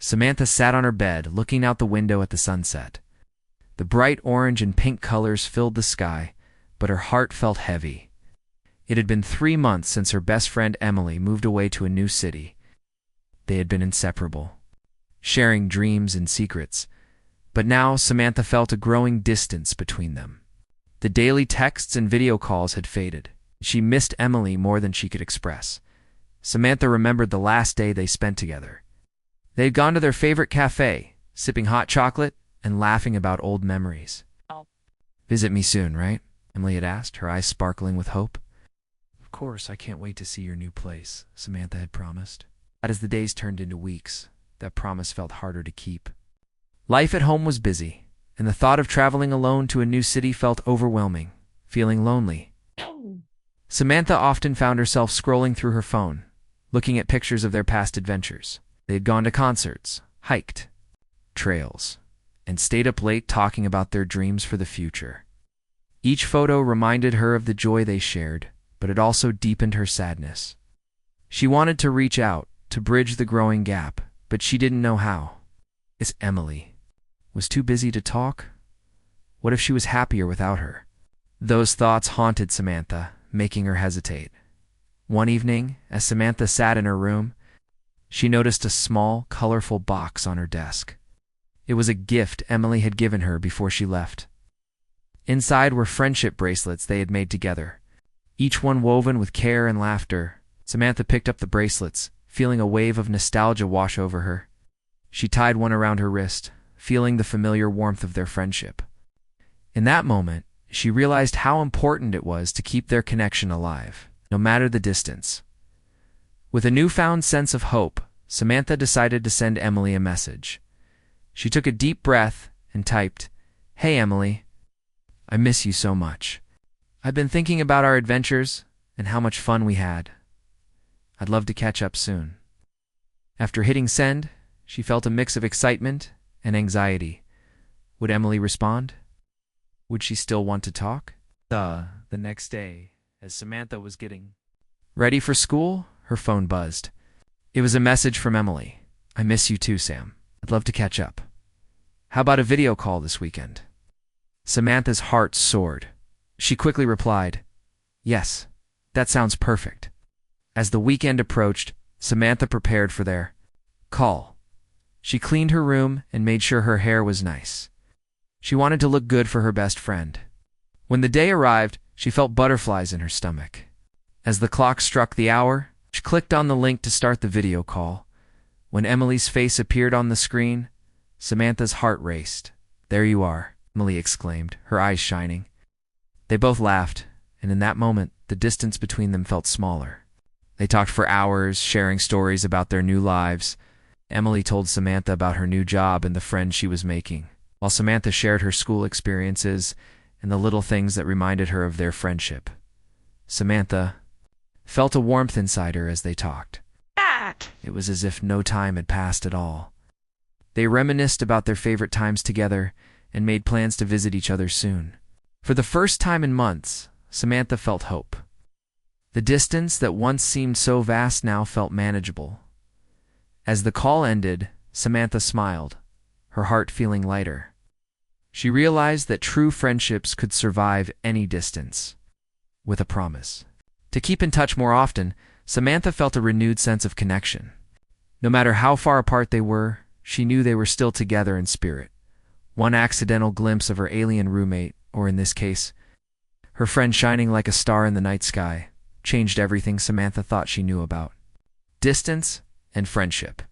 Samantha sat on her bed, looking out the window at the sunset. The bright orange and pink colors filled the sky, but her heart felt heavy. It had been 3 months since her best friend Emily moved away to a new city. They had been inseparable, sharing dreams and secrets, but now Samantha felt a growing distance between them. The daily texts and video calls had faded. She missed Emily more than she could express. Samantha remembered the last day they spent together. They had gone to their favorite cafe, sipping hot chocolate and laughing about old memories. "Visit me soon, right?" Emily had asked, her eyes sparkling with hope. "Of course, I can't wait to see your new place," Samantha had promised. But as the days turned into weeks, that promise felt harder to keep. Life at home was busy, and the thought of traveling alone to a new city felt overwhelming, feeling lonely. Samantha often found herself scrolling through her phone, looking at pictures of their past adventures. They had gone to concerts, hiked trails, and stayed up late talking about their dreams for the future. Each photo reminded her of the joy they shared, but it also deepened her sadness. She wanted to reach out, to bridge the growing gap, but she didn't know how. Is Emily was too busy to talk? What if she was happier without her? Those thoughts haunted Samantha, making her hesitate. One evening, as Samantha sat in her room, she noticed a small, colorful box on her desk. It was a gift Emily had given her before she left. Inside were friendship bracelets they had made together, each one woven with care and laughter. Samantha picked up the bracelets, feeling a wave of nostalgia wash over her. She tied one around her wrist, feeling the familiar warmth of their friendship. In that moment, she realized how important it was to keep their connection alive, no matter the distance. With a newfound sense of hope, Samantha decided to send Emily a message. She took a deep breath and typed, "Hey Emily, I miss you so much. I've been thinking about our adventures and how much fun we had. I'd love to catch up soon." After hitting send, she felt a mix of excitement and anxiety. Would Emily respond? Would she still want to talk? The next day, as Samantha was getting ready for school, her phone buzzed. It was a message from Emily. "I miss you too, Sam. I'd love to catch up. How about a video call this weekend?" Samantha's heart soared. She quickly replied, "Yes, that sounds perfect." As the weekend approached, Samantha prepared for their call. She cleaned her room and made sure her hair was nice. She wanted to look good for her best friend. When the day arrived, she felt butterflies in her stomach. As the clock struck the hour, she clicked on the link to start the video call. When Emily's face appeared on the screen, Samantha's heart raced. "There you are," Emily exclaimed, her eyes shining. They both laughed, and in that moment, the distance between them felt smaller. They talked for hours, sharing stories about their new lives. Emily told Samantha about her new job and the friends she was making, while Samantha shared her school experiences and the little things that reminded her of their friendship. Samantha felt a warmth inside her as they talked. It was as if no time had passed at all. They reminisced about their favorite times together and made plans to visit each other soon. For the first time in months, Samantha felt hope. The distance that once seemed so vast now felt manageable. As the call ended, Samantha smiled, her heart feeling lighter. She realized that true friendships could survive any distance, with a promise. To keep in touch more often, Samantha felt a renewed sense of connection. No matter how far apart they were, she knew they were still together in spirit. One accidental glimpse of her alien roommate, or in this case, her friend shining like a star in the night sky, changed everything Samantha thought she knew about distance and friendship.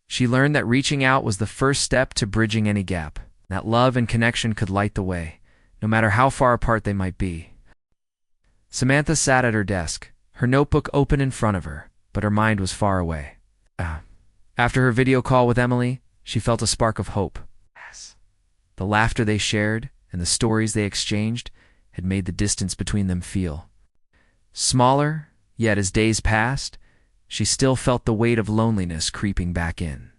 She learned that reaching out was the first step to bridging any gap, that love and connection could light the way, no matter how far apart they might be. Samantha sat at her desk, her notebook open in front of her, but her mind was far away. After her video call with Emily, she felt a spark of hope. The laughter they shared and the stories they exchanged had made the distance between them feel smaller, yet as days passed, she still felt the weight of loneliness creeping back in.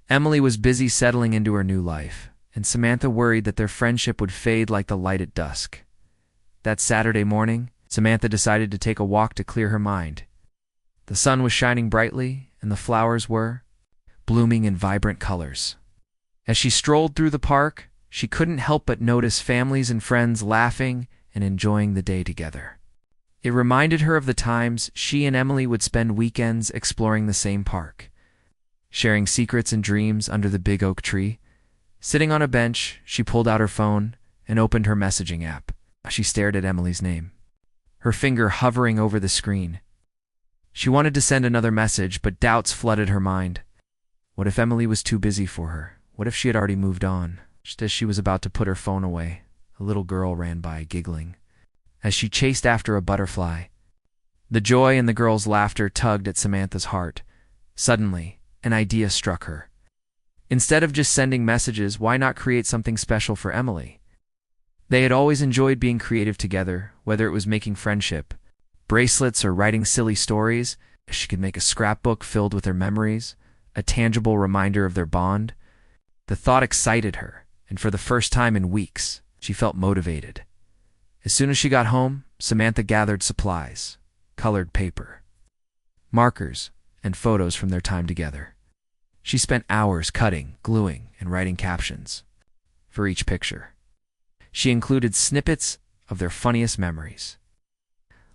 Emily was busy settling into her new life, and Samantha worried that their friendship would fade like the light at dusk. That Saturday morning, Samantha decided to take a walk to clear her mind. The sun was shining brightly, and the flowers were blooming in vibrant colors. As she strolled through the park, she couldn't help but notice families and friends laughing and enjoying the day together. It reminded her of the times she and Emily would spend weekends exploring the same park, sharing secrets and dreams under the big oak tree. Sitting on a bench, she pulled out her phone and opened her messaging app. She stared at Emily's name, her finger hovering over the screen. She wanted to send another message, but doubts flooded her mind. What if Emily was too busy for her? What if she had already moved on? Just as she was about to put her phone away, a little girl ran by, giggling, as she chased after a butterfly. The joy in the girl's laughter tugged at Samantha's heart. Suddenly, an idea struck her. Instead of just sending messages, why not create something special for Emily? They had always enjoyed being creative together, whether it was making friendship bracelets or writing silly stories. She could make a scrapbook filled with their memories, a tangible reminder of their bond. The thought excited her, and for the first time in weeks, she felt motivated. As soon as she got home, Samantha gathered supplies, colored paper, markers, and photos from their time together. She spent hours cutting, gluing, and writing captions for each picture. She included snippets of their funniest memories,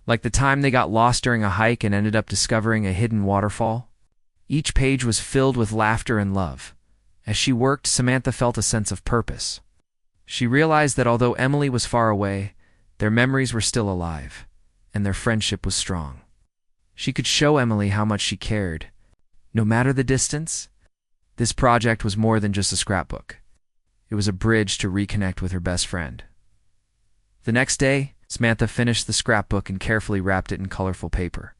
like the time they got lost during a hike and ended up discovering a hidden waterfall. Each page was filled with laughter and love. As she worked, Samantha felt a sense of purpose. She realized that although Emily was far away, their memories were still alive, and their friendship was strong. She could show Emily how much she cared. No matter the distance, this project was more than just a scrapbook. It was a bridge to reconnect with her best friend. The next day, Samantha finished the scrapbook and carefully wrapped it in colorful paper.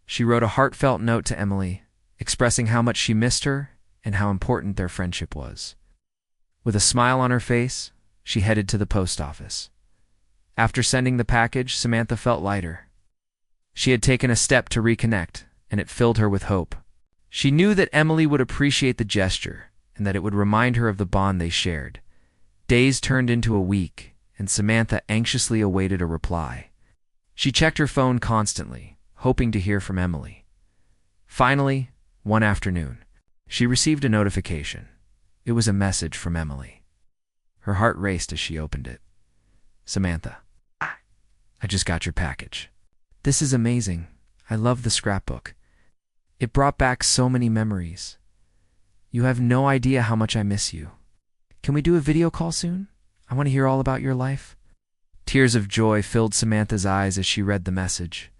She wrote a heartfelt note to Emily, expressing how much she missed her and how important their friendship was. With a smile on her face, she headed to the post office. After sending the package, Samantha felt lighter. She had taken a step to reconnect, and it filled her with hope. She knew that Emily would appreciate the gesture and that it would remind her of the bond they shared. Days turned into a week, and Samantha anxiously awaited a reply. She checked her phone constantly, hoping to hear from Emily. Finally, one afternoon, she received a notification. It was a message from Emily. Her heart raced as she opened it. "Samantha, I just got your package. This is amazing. I love the scrapbook. It brought back so many memories. You have no idea how much I miss you. Can we do a video call soon? I want to hear all about your life." Tears of joy filled Samantha's eyes as she read the message.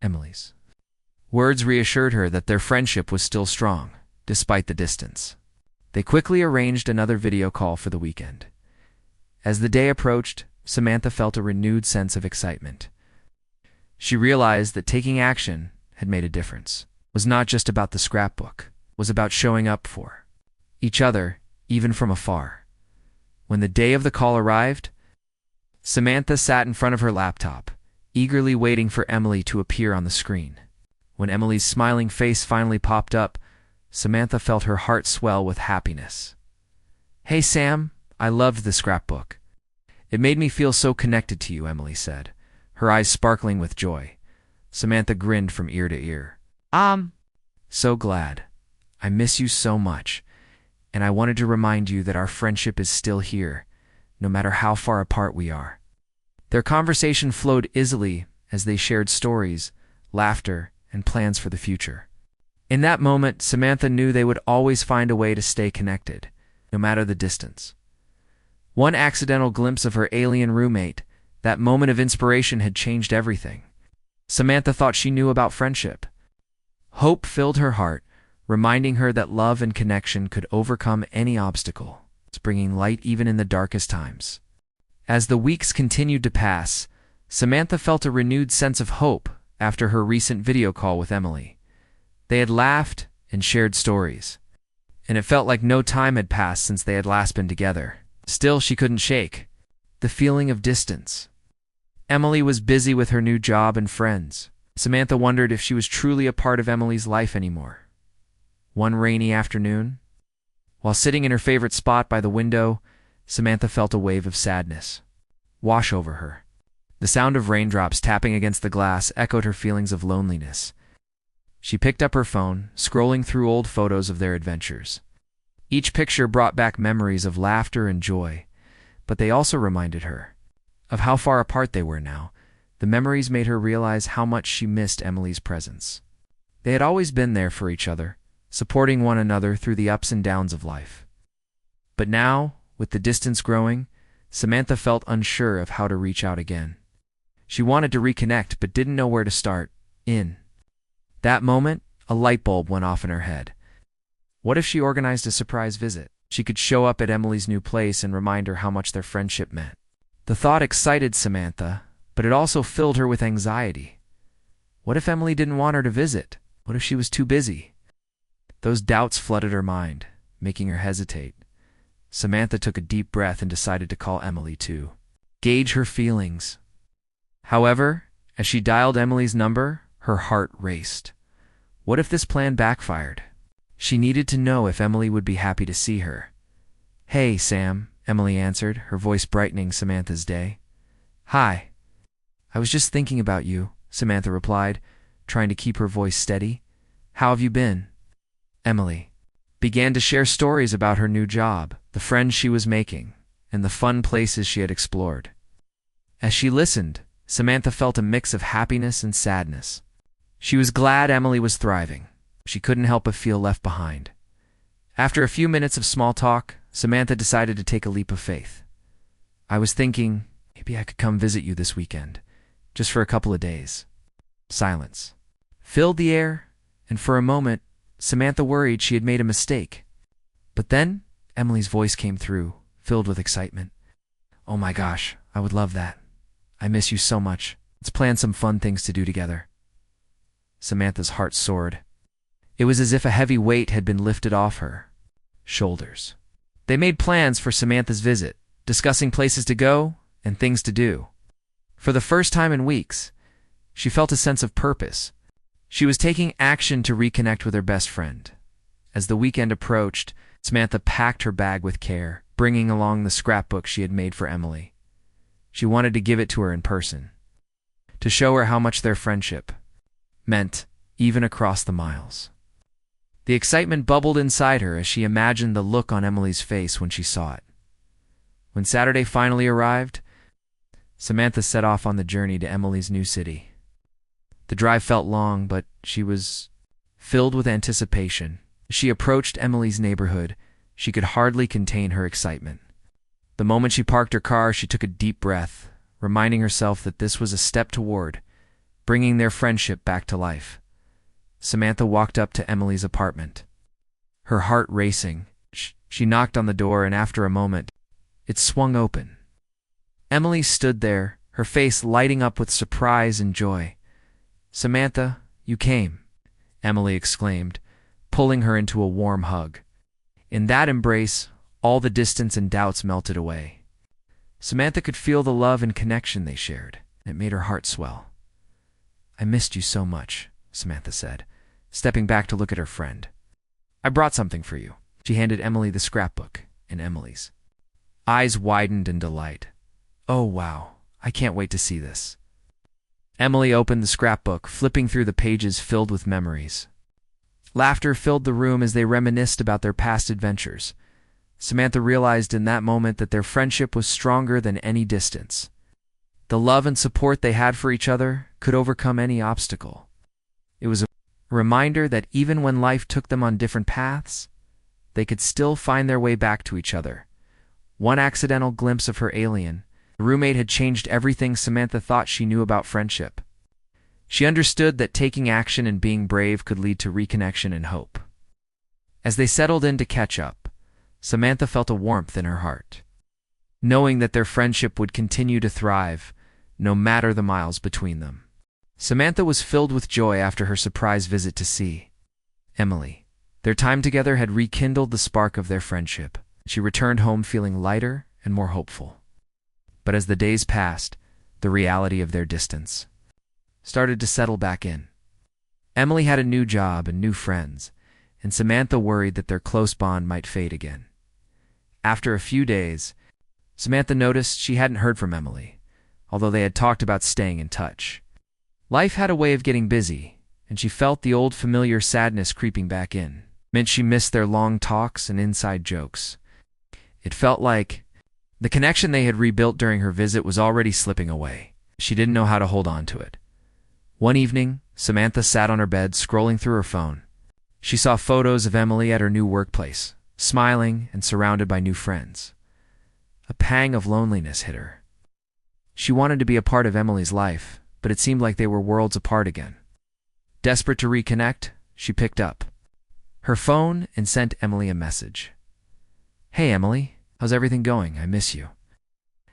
Emily's words reassured her that their friendship was still strong, despite the distance. They quickly arranged another video call for the weekend. As the day approached, Samantha felt a renewed sense of excitement. She realized that taking action had made a difference. It was not just about the scrapbook. It was about showing up for each other, even from afar. When the day of the call arrived, Samantha sat in front of her laptop, eagerly waiting for Emily to appear on the screen. When Emily's smiling face finally popped up, Samantha felt her heart swell with happiness. "Hey, Sam, I loved the scrapbook. It made me feel so connected to you," Emily said, her eyes sparkling with joy. Samantha grinned from ear to ear. So glad. I miss you so much, and I wanted to remind you that our friendship is still here, no matter how far apart we are." Their conversation flowed easily as they shared stories, laughter, and plans for the future. In that moment, Samantha knew they would always find a way to stay connected, no matter the distance. One accidental glimpse of her alien roommate, that moment of inspiration, had changed everything. Samantha thought she knew about friendship. Hope filled her heart, reminding her that love and connection could overcome any obstacle, bringing light even in the darkest times. As the weeks continued to pass, Samantha felt a renewed sense of hope after her recent video call with Emily. They had laughed and shared stories, and it felt like no time had passed since they had last been together. Still, she couldn't shake the feeling of distance. Emily was busy with her new job and friends. Samantha wondered if she was truly a part of Emily's life anymore. One rainy afternoon, while sitting in her favorite spot by the window, Samantha felt a wave of sadness wash over her. The sound of raindrops tapping against the glass echoed her feelings of loneliness. She picked up her phone, scrolling through old photos of their adventures. Each picture brought back memories of laughter and joy, but they also reminded her of how far apart they were now. The memories made her realize how much she missed Emily's presence. They had always been there for each other, supporting one another through the ups and downs of life. But now, with the distance growing, Samantha felt unsure of how to reach out again. She wanted to reconnect but didn't know where to start. In that moment, a light bulb went off in her head. What if she organized a surprise visit? She could show up at Emily's new place and remind her how much their friendship meant. The thought excited Samantha, but it also filled her with anxiety. What if Emily didn't want her to visit? What if she was too busy? Those doubts flooded her mind, making her hesitate. Samantha took a deep breath and decided to call Emily to gauge her feelings. However, as she dialed Emily's number, her heart raced. What if this plan backfired? She needed to know if Emily would be happy to see her. "Hey, Sam," Emily answered, her voice brightening Samantha's day. "Hi. I was just thinking about you," Samantha replied, trying to keep her voice steady. "How have you been?" Emily began to share stories about her new job, the friends she was making, and the fun places she had explored. As she listened, Samantha felt a mix of happiness and sadness. She was glad Emily was thriving. She couldn't help but feel left behind. After a few minutes of small talk, Samantha decided to take a leap of faith. "I was thinking, maybe I could come visit you this weekend, just for a couple of days." Silence filled the air, and for a moment, Samantha worried she had made a mistake. But then, Emily's voice came through, filled with excitement. "Oh my gosh, I would love that. I miss you so much. Let's plan some fun things to do together." Samantha's heart soared. It was as if a heavy weight had been lifted off her shoulders. They made plans for Samantha's visit, discussing places to go and things to do. For the first time in weeks, she felt a sense of purpose. She was taking action to reconnect with her best friend. As the weekend approached, Samantha packed her bag with care, bringing along the scrapbook she had made for Emily. She wanted to give it to her in person, to show her how much their friendship meant, even across the miles. The excitement bubbled inside her as she imagined the look on Emily's face when she saw it. When Saturday finally arrived, Samantha set off on the journey to Emily's new city. The drive felt long, but she was filled with anticipation. As she approached Emily's neighborhood, she could hardly contain her excitement. The moment she parked her car, she took a deep breath, reminding herself that this was a step toward bringing their friendship back to life. Samantha walked up to Emily's apartment. Her heart racing, she knocked on the door, and after a moment, it swung open. Emily stood there, her face lighting up with surprise and joy. "Samantha, you came," Emily exclaimed, pulling her into a warm hug. In that embrace, all the distance and doubts melted away. Samantha could feel the love and connection they shared, and it made her heart swell. "I missed you so much," Samantha said, stepping back to look at her friend. "I brought something for you." She handed Emily the scrapbook, and Emily's eyes widened in delight. "Oh, wow, I can't wait to see this." Emily opened the scrapbook, flipping through the pages filled with memories. Laughter filled the room as they reminisced about their past adventures. Samantha realized in that moment that their friendship was stronger than any distance. The love and support they had for each other could overcome any obstacle. It was a reminder that even when life took them on different paths, they could still find their way back to each other. One accidental glimpse of her alien roommate had changed everything Samantha thought she knew about friendship. She understood that taking action and being brave could lead to reconnection and hope. As they settled in to catch up, Samantha felt a warmth in her heart, knowing that their friendship would continue to thrive, no matter the miles between them. Samantha was filled with joy after her surprise visit to see Emily. Their time together had rekindled the spark of their friendship. She returned home feeling lighter and more hopeful. But as the days passed, the reality of their distance started to settle back in. Emily had a new job and new friends, and Samantha worried that their close bond might fade again. After a few days, Samantha noticed she hadn't heard from Emily, although they had talked about staying in touch. Life had a way of getting busy, and she felt the old familiar sadness creeping back in. Meant she missed their long talks and inside jokes. It felt like the connection they had rebuilt during her visit was already slipping away. She didn't know how to hold on to it. One evening, Samantha sat on her bed scrolling through her phone. She saw photos of Emily at her new workplace, smiling and surrounded by new friends. A pang of loneliness hit her. She wanted to be a part of Emily's life, but it seemed like they were worlds apart again. Desperate to reconnect, she picked up her phone and sent Emily a message. "Hey Emily, how's everything going? I miss you."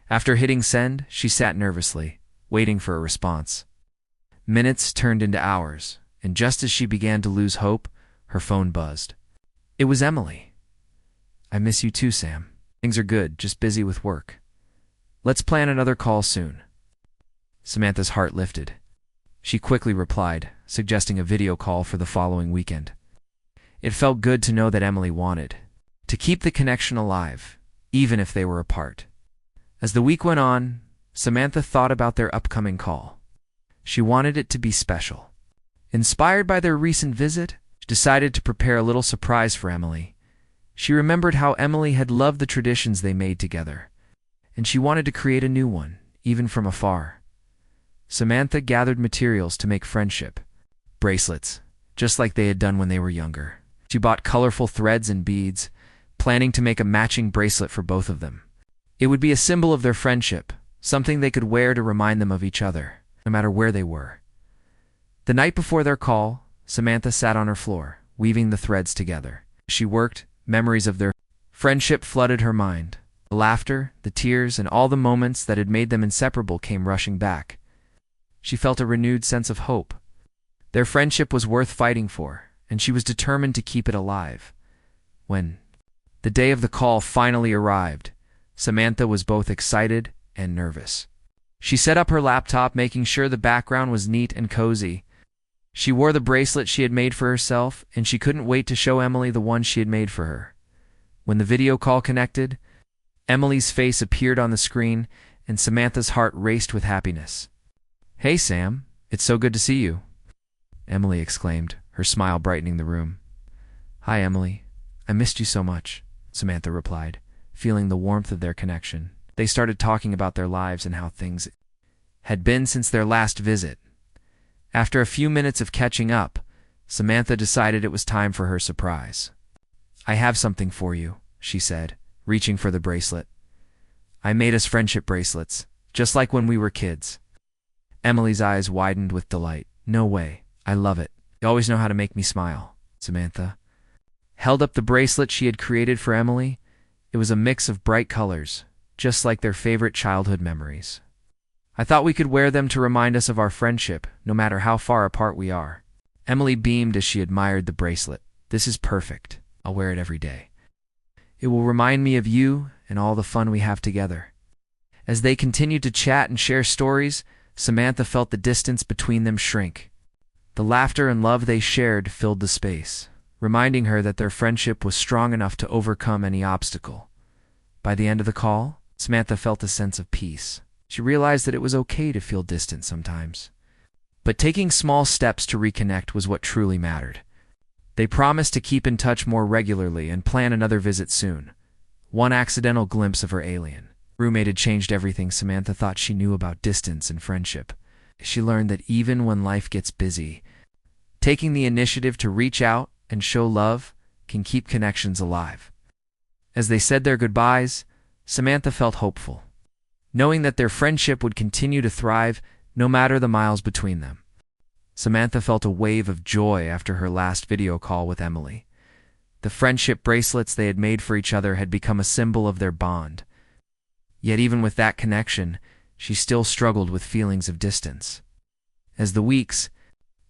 After hitting send, she sat nervously, waiting for a response. Minutes turned into hours, and just as she began to lose hope, her phone buzzed. It was Emily. "I miss you too, Sam. Things are good, just busy with work. Let's plan another call soon." Samantha's heart lifted. She quickly replied, suggesting a video call for the following weekend. It felt good to know that Emily wanted to keep the connection alive, even if they were apart. As the week went on, Samantha thought about their upcoming call. She wanted it to be special. Inspired by their recent visit, she decided to prepare a little surprise for Emily. She remembered how Emily had loved the traditions they made together, and she wanted to create a new one, even from afar. Samantha gathered materials to make friendship bracelets, just like they had done when they were younger. She bought colorful threads and beads, planning to make a matching bracelet for both of them. It would be a symbol of their friendship, something they could wear to remind them of each other, no matter where they were. The night before their call, Samantha sat on her floor, weaving the threads together. As she worked, memories of their friendship flooded her mind. The laughter, the tears, and all the moments that had made them inseparable came rushing back. She felt a renewed sense of hope. Their friendship was worth fighting for, and she was determined to keep it alive. When the day of the call finally arrived, Samantha was both excited and nervous. She set up her laptop, making sure the background was neat and cozy. She wore the bracelet she had made for herself, and she couldn't wait to show Emily the one she had made for her. When the video call connected, Emily's face appeared on the screen, and Samantha's heart raced with happiness. "Hey, Sam, it's so good to see you," Emily exclaimed, her smile brightening the room. "Hi, Emily. I missed you so much," Samantha replied, feeling the warmth of their connection. They started talking about their lives and how things had been since their last visit. After a few minutes of catching up, Samantha decided it was time for her surprise. "I have something for you," she said, reaching for the bracelet. "I made us friendship bracelets, just like when we were kids." Emily's eyes widened with delight. "No way. I love it. You always know how to make me smile." Samantha held up the bracelet she had created for Emily. It was a mix of bright colors, just like their favorite childhood memories. "I thought we could wear them to remind us of our friendship, no matter how far apart we are." Emily beamed as she admired the bracelet. "This is perfect. I'll wear it every day. It will remind me of you and all the fun we have together." As they continued to chat and share stories, Samantha felt the distance between them shrink. The laughter and love they shared filled the space, reminding her that their friendship was strong enough to overcome any obstacle. By the end of the call, Samantha felt a sense of peace. She realized that it was okay to feel distant sometimes. But taking small steps to reconnect was what truly mattered. They promised to keep in touch more regularly and plan another visit soon. One accidental glimpse of her alien roommate had changed everything Samantha thought she knew about distance and friendship. She learned that even when life gets busy, taking the initiative to reach out and show love can keep connections alive. As they said their goodbyes, Samantha felt hopeful, knowing that their friendship would continue to thrive no matter the miles between them. Samantha felt a wave of joy after her last video call with Emily. The friendship bracelets they had made for each other had become a symbol of their bond. Yet even with that connection, she still struggled with feelings of distance. As the weeks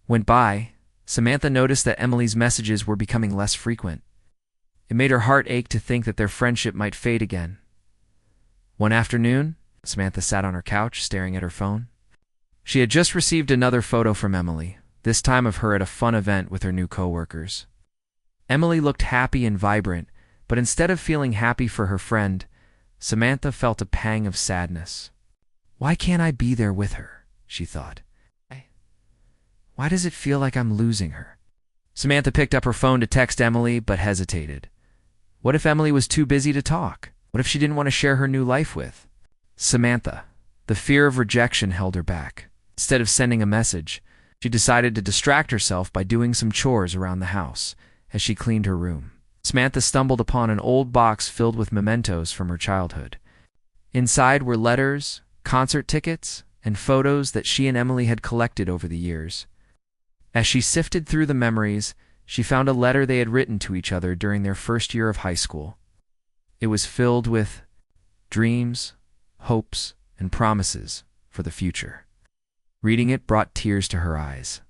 went by, Samantha noticed that Emily's messages were becoming less frequent. It made her heart ache to think that their friendship might fade again. One afternoon, Samantha sat on her couch, staring at her phone. She had just received another photo from Emily, this time of her at a fun event with her new coworkers. Emily looked happy and vibrant, but instead of feeling happy for her friend, Samantha felt a pang of sadness. "Why can't I be there with her?" she thought. Why does it feel like I'm losing her? Samantha picked up her phone to text Emily, but hesitated. What if Emily was too busy to talk? What if she didn't want to share her new life with Samantha? The fear of rejection held her back. Instead of sending a message, she decided to distract herself by doing some chores around the house as she cleaned her room. Samantha stumbled upon an old box filled with mementos from her childhood. Inside were letters, concert tickets, and photos that she and Emily had collected over the years. As she sifted through the memories, she found a letter they had written to each other during their first year of high school. It was filled with dreams, hopes, and promises for the future. Reading it brought tears to her eyes.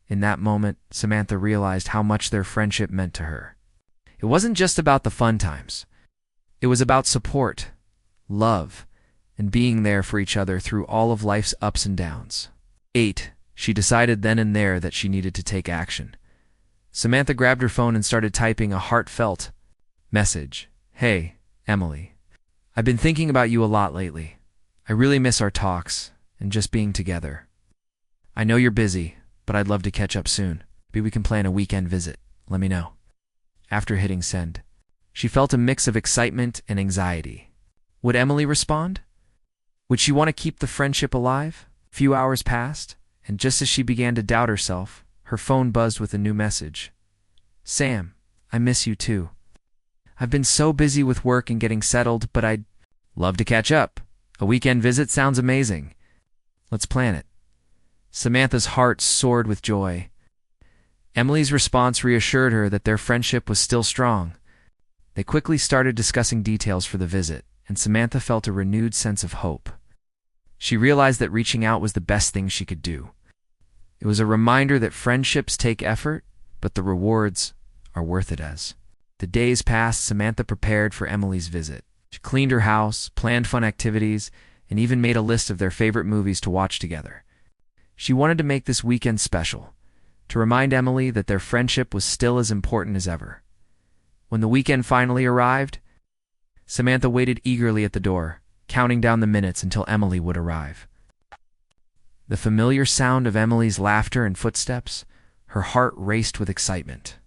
In that moment, Samantha realized how much their friendship meant to her. It wasn't just about the fun times. It was about support, love, and being there for each other through all of life's ups and downs. 8. She decided then and there that she needed to take action. Samantha grabbed her phone and started typing a heartfelt message. Hey, Emily. I've been thinking about you a lot lately. I really miss our talks and just being together. I know you're busy, but I'd love to catch up soon. Maybe we can plan a weekend visit. Let me know. After hitting send, she felt a mix of excitement and anxiety. Would Emily respond? Would she want to keep the friendship alive? A few hours passed, and just as she began to doubt herself, her phone buzzed with a new message. Sam, I miss you too. I've been so busy with work and getting settled, but I'd love to catch up. A weekend visit sounds amazing. Let's plan it. Samantha's heart soared with joy. Emily's response reassured her that their friendship was still strong. They quickly started discussing details for the visit, and Samantha felt a renewed sense of hope. She realized that reaching out was the best thing she could do. It was a reminder that friendships take effort, but the rewards are worth it. As the days passed, Samantha prepared for Emily's visit. She cleaned her house, planned fun activities, and even made a list of their favorite movies to watch together. She wanted to make this weekend special, to remind Emily that their friendship was still as important as ever. When the weekend finally arrived, Samantha waited eagerly at the door, counting down the minutes until Emily would arrive. The familiar sound of Emily's laughter and footsteps, her heart raced with excitement.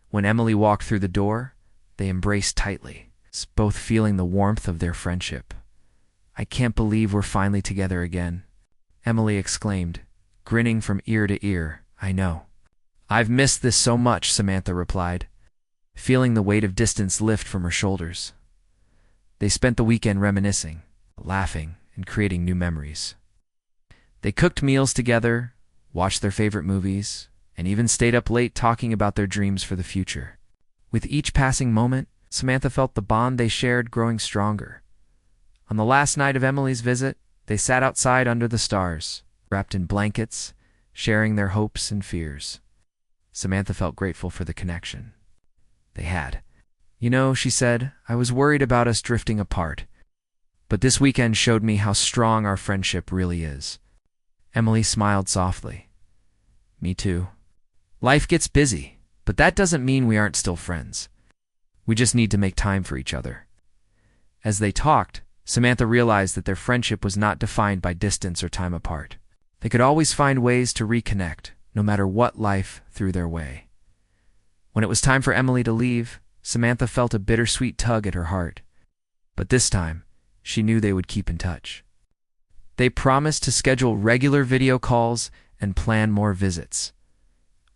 When Emily walked through the door, they embraced tightly, both feeling the warmth of their friendship. I can't believe we're finally together again, Emily exclaimed, grinning from ear to ear. I know. I've missed this so much, Samantha replied, feeling the weight of distance lift from her shoulders. They spent the weekend reminiscing, laughing, and creating new memories. They cooked meals together, watched their favorite movies, and even stayed up late talking about their dreams for the future. With each passing moment, Samantha felt the bond they shared growing stronger. On the last night of Emily's visit, they sat outside under the stars, wrapped in blankets, sharing their hopes and fears. Samantha felt grateful for the connection they had. You know, she said, I was worried about us drifting apart, but this weekend showed me how strong our friendship really is. Emily smiled softly. Me too. Life gets busy, but that doesn't mean we aren't still friends. We just need to make time for each other. As they talked, Samantha realized that their friendship was not defined by distance or time apart. They could always find ways to reconnect, no matter what life threw their way. When it was time for Emily to leave, Samantha felt a bittersweet tug at her heart. But this time, she knew they would keep in touch. They promised to schedule regular video calls and plan more visits.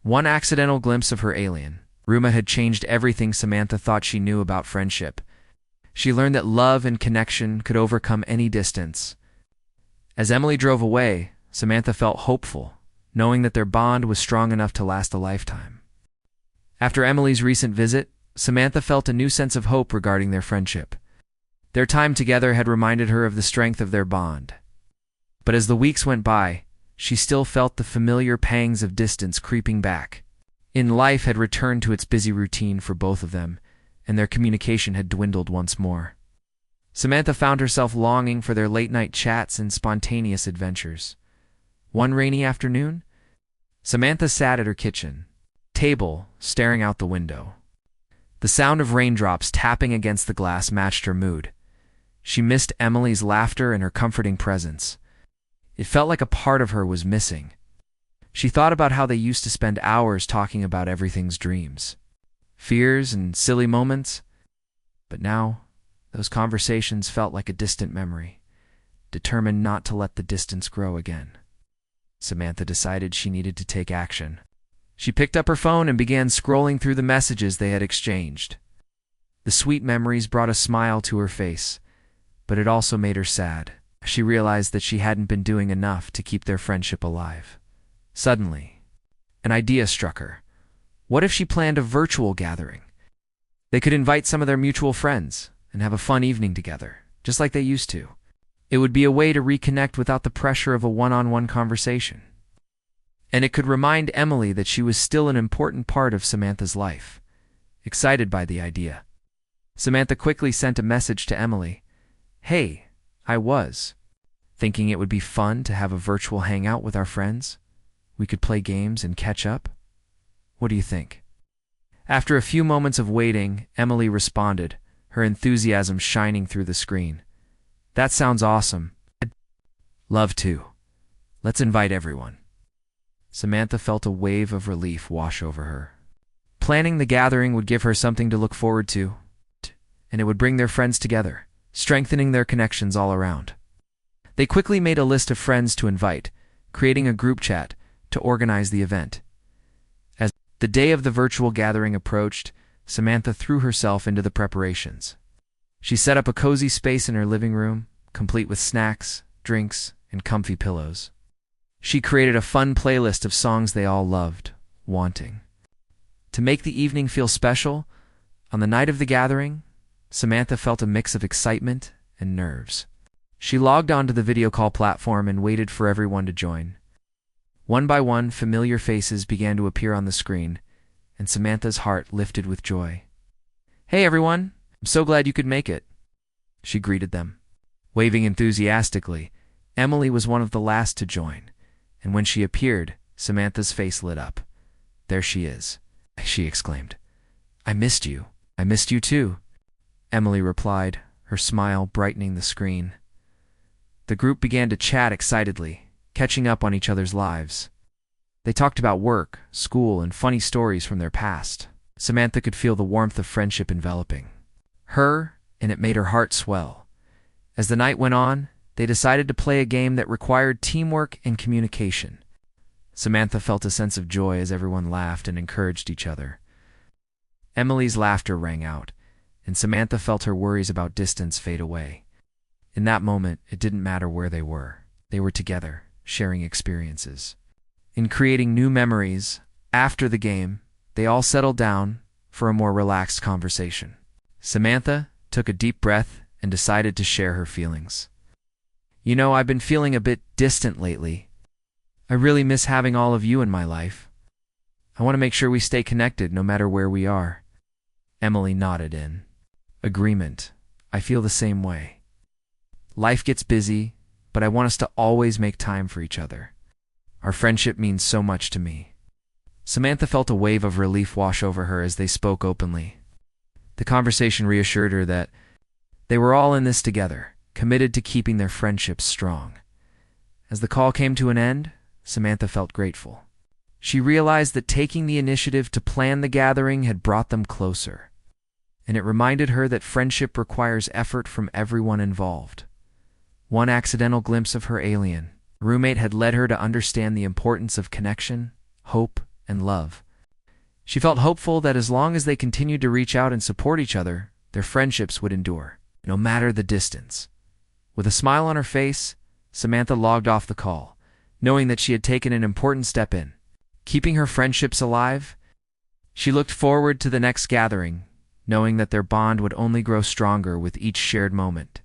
One accidental glimpse of her alien, Ruma, had changed everything Samantha thought she knew about friendship. She learned that love and connection could overcome any distance. As Emily drove away, Samantha felt hopeful, knowing that their bond was strong enough to last a lifetime. After Emily's recent visit, Samantha felt a new sense of hope regarding their friendship. Their time together had reminded her of the strength of their bond. But as the weeks went by, she still felt the familiar pangs of distance creeping back. Life had returned to its busy routine for both of them, and their communication had dwindled once more. Samantha found herself longing for their late-night chats and spontaneous adventures. One rainy afternoon, Samantha sat at her kitchen table, staring out the window. The sound of raindrops tapping against the glass matched her mood. She missed Emily's laughter and her comforting presence. It felt like a part of her was missing. She thought about how they used to spend hours talking about everything's dreams, fears, and silly moments. But now, those conversations felt like a distant memory, determined not to let the distance grow again. Samantha decided she needed to take action. She picked up her phone and began scrolling through the messages they had exchanged. The sweet memories brought a smile to her face, but it also made her sad. She realized that she hadn't been doing enough to keep their friendship alive. Suddenly, an idea struck her. What if she planned a virtual gathering? They could invite some of their mutual friends and have a fun evening together, just like they used to. It would be a way to reconnect without the pressure of a one-on-one conversation. And it could remind Emily that she was still an important part of Samantha's life. Excited by the idea, Samantha quickly sent a message to Emily. "Hey, I was thinking it would be fun to have a virtual hangout with our friends. We could play games and catch up. What do you think?" After a few moments of waiting, Emily responded, her enthusiasm shining through the screen. "That sounds awesome. I'd love to. Let's invite everyone." Samantha felt a wave of relief wash over her. Planning the gathering would give her something to look forward to, and it would bring their friends together, strengthening their connections all around. They quickly made a list of friends to invite, creating a group chat to organize the event. As the day of the virtual gathering approached, Samantha threw herself into the preparations. She set up a cozy space in her living room, complete with snacks, drinks, and comfy pillows. She created a fun playlist of songs they all loved, wanting. To make the evening feel special, on the night of the gathering, Samantha felt a mix of excitement and nerves. She logged onto the video call platform and waited for everyone to join. One by one, familiar faces began to appear on the screen, and Samantha's heart lifted with joy. "Hey everyone, I'm so glad you could make it," she greeted them. Waving enthusiastically, Emily was one of the last to join, and when she appeared, Samantha's face lit up. "There she is," she exclaimed. "I missed you. I missed you too," Emily replied, her smile brightening the screen. The group began to chat excitedly, catching up on each other's lives. They talked about work, school, and funny stories from their past. Samantha could feel the warmth of friendship enveloping her, and it made her heart swell. As the night went on, they decided to play a game that required teamwork and communication. Samantha felt a sense of joy as everyone laughed and encouraged each other. Emily's laughter rang out, and Samantha felt her worries about distance fade away. In that moment, it didn't matter where they were. They were together, sharing experiences. In creating new memories, after the game, they all settled down for a more relaxed conversation. Samantha took a deep breath and decided to share her feelings. "You know, I've been feeling a bit distant lately. I really miss having all of you in my life. I want to make sure we stay connected no matter where we are." Emily nodded in agreement. "I feel the same way. Life gets busy, but I want us to always make time for each other. Our friendship means so much to me." Samantha felt a wave of relief wash over her as they spoke openly. The conversation reassured her that they were all in this together, committed to keeping their friendships strong. As the call came to an end, Samantha felt grateful. She realized that taking the initiative to plan the gathering had brought them closer, and it reminded her that friendship requires effort from everyone involved. One accidental glimpse of her alien roommate had led her to understand the importance of connection, hope, and love. She felt hopeful that as long as they continued to reach out and support each other, their friendships would endure, no matter the distance. With a smile on her face, Samantha logged off the call, knowing that she had taken an important step in keeping her friendships alive. She looked forward to the next gathering, knowing that their bond would only grow stronger with each shared moment.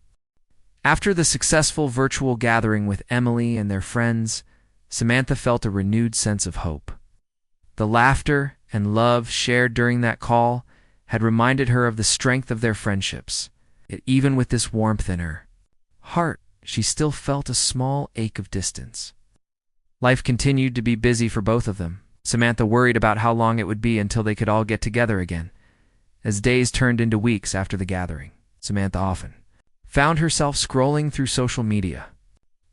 After the successful virtual gathering with Emily and their friends, Samantha felt a renewed sense of hope. The laughter and love shared during that call had reminded her of the strength of their friendships. Yet even with this warmth in her heart, she still felt a small ache of distance. Life continued to be busy for both of them. Samantha worried about how long it would be until they could all get together again. As days turned into weeks after the gathering, Samantha often found herself scrolling through social media.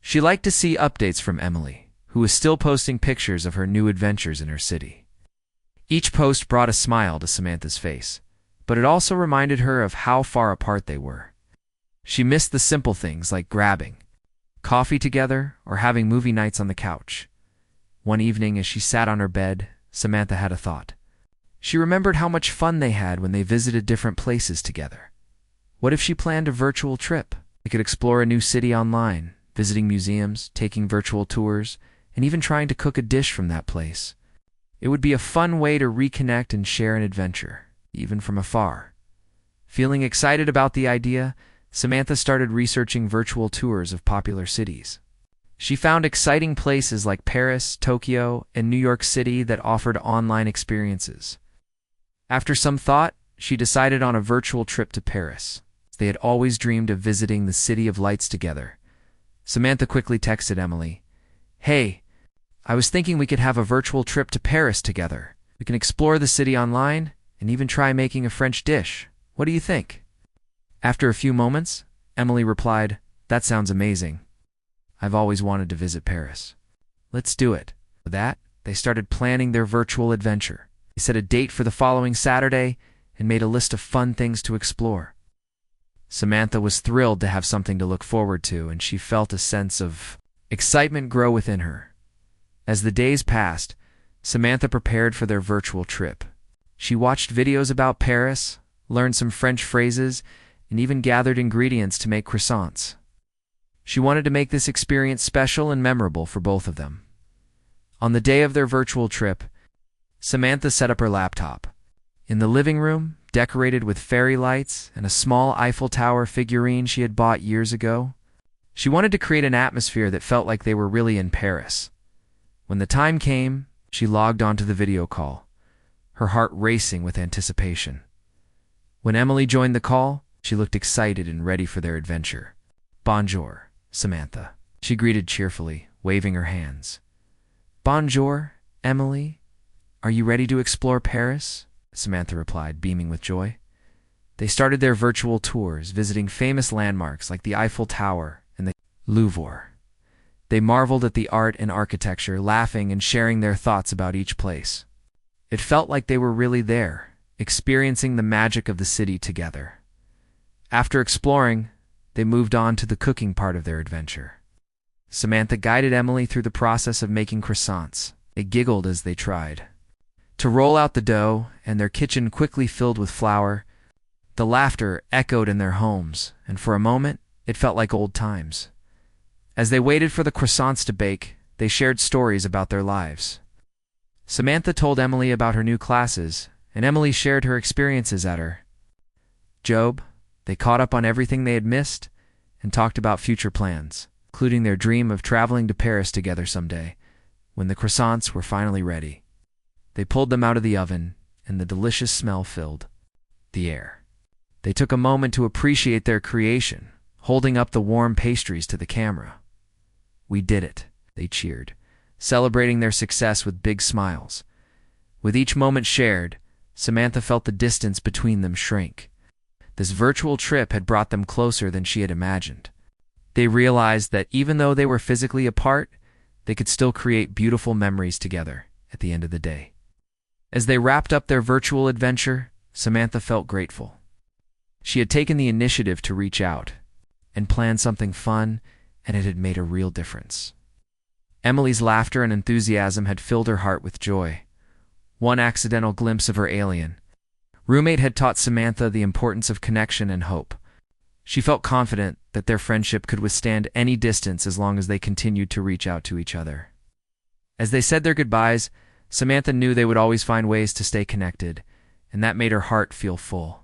She liked to see updates from Emily, who was still posting pictures of her new adventures in her city. Each post brought a smile to Samantha's face, but it also reminded her of how far apart they were. She missed the simple things like grabbing coffee together or having movie nights on the couch. One evening, as she sat on her bed, Samantha had a thought. She remembered how much fun they had when they visited different places together. What if she planned a virtual trip? They could explore a new city online, visiting museums, taking virtual tours, and even trying to cook a dish from that place. It would be a fun way to reconnect and share an adventure, even from afar. Feeling excited about the idea, Samantha started researching virtual tours of popular cities. She found exciting places like Paris, Tokyo, and New York City that offered online experiences. After some thought, she decided on a virtual trip to Paris. They had always dreamed of visiting the City of Lights together. Samantha quickly texted Emily, "Hey, I was thinking we could have a virtual trip to Paris together. We can explore the city online and even try making a French dish. What do you think?" After a few moments, Emily replied, "That sounds amazing. I've always wanted to visit Paris. Let's do it." With that, they started planning their virtual adventure. They set a date for the following Saturday and made a list of fun things to explore. Samantha was thrilled to have something to look forward to, and she felt a sense of excitement grow within her. As the days passed, Samantha prepared for their virtual trip. She watched videos about Paris, learned some French phrases, and even gathered ingredients to make croissants. She wanted to make this experience special and memorable for both of them. On the day of their virtual trip, Samantha set up her laptop. In the living room, decorated with fairy lights and a small Eiffel Tower figurine she had bought years ago, she wanted to create an atmosphere that felt like they were really in Paris. When the time came, she logged onto the video call, her heart racing with anticipation. When Emily joined the call, she looked excited and ready for their adventure. "Bonjour, Samantha," she greeted cheerfully, waving her hands. "Bonjour, Emily. Are you ready to explore Paris?" Samantha replied, beaming with joy. They started their virtual tours, visiting famous landmarks like the Eiffel Tower and the Louvre. They marveled at the art and architecture, laughing and sharing their thoughts about each place. It felt like they were really there, experiencing the magic of the city together. After exploring, they moved on to the cooking part of their adventure. Samantha guided Emily through the process of making croissants. They giggled as they tried to roll out the dough, and their kitchen quickly filled with flour. The laughter echoed in their homes, and for a moment, it felt like old times. As they waited for the croissants to bake, they shared stories about their lives. Samantha told Emily about her new classes, and Emily shared her experiences at her job. They caught up on everything they had missed and talked about future plans, including their dream of traveling to Paris together someday. When the croissants were finally ready, they pulled them out of the oven, and the delicious smell filled the air. They took a moment to appreciate their creation, holding up the warm pastries to the camera. "We did it," they cheered, celebrating their success with big smiles. With each moment shared, Samantha felt the distance between them shrink. This virtual trip had brought them closer than she had imagined. They realized that even though they were physically apart, they could still create beautiful memories together at the end of the day. As they wrapped up their virtual adventure, Samantha felt grateful. She had taken the initiative to reach out and plan something fun, and it had made a real difference. Emily's laughter and enthusiasm had filled her heart with joy. One accidental glimpse of her alien roommate had taught Samantha the importance of connection and hope. She felt confident that their friendship could withstand any distance as long as they continued to reach out to each other. As they said their goodbyes, Samantha knew they would always find ways to stay connected, and that made her heart feel full.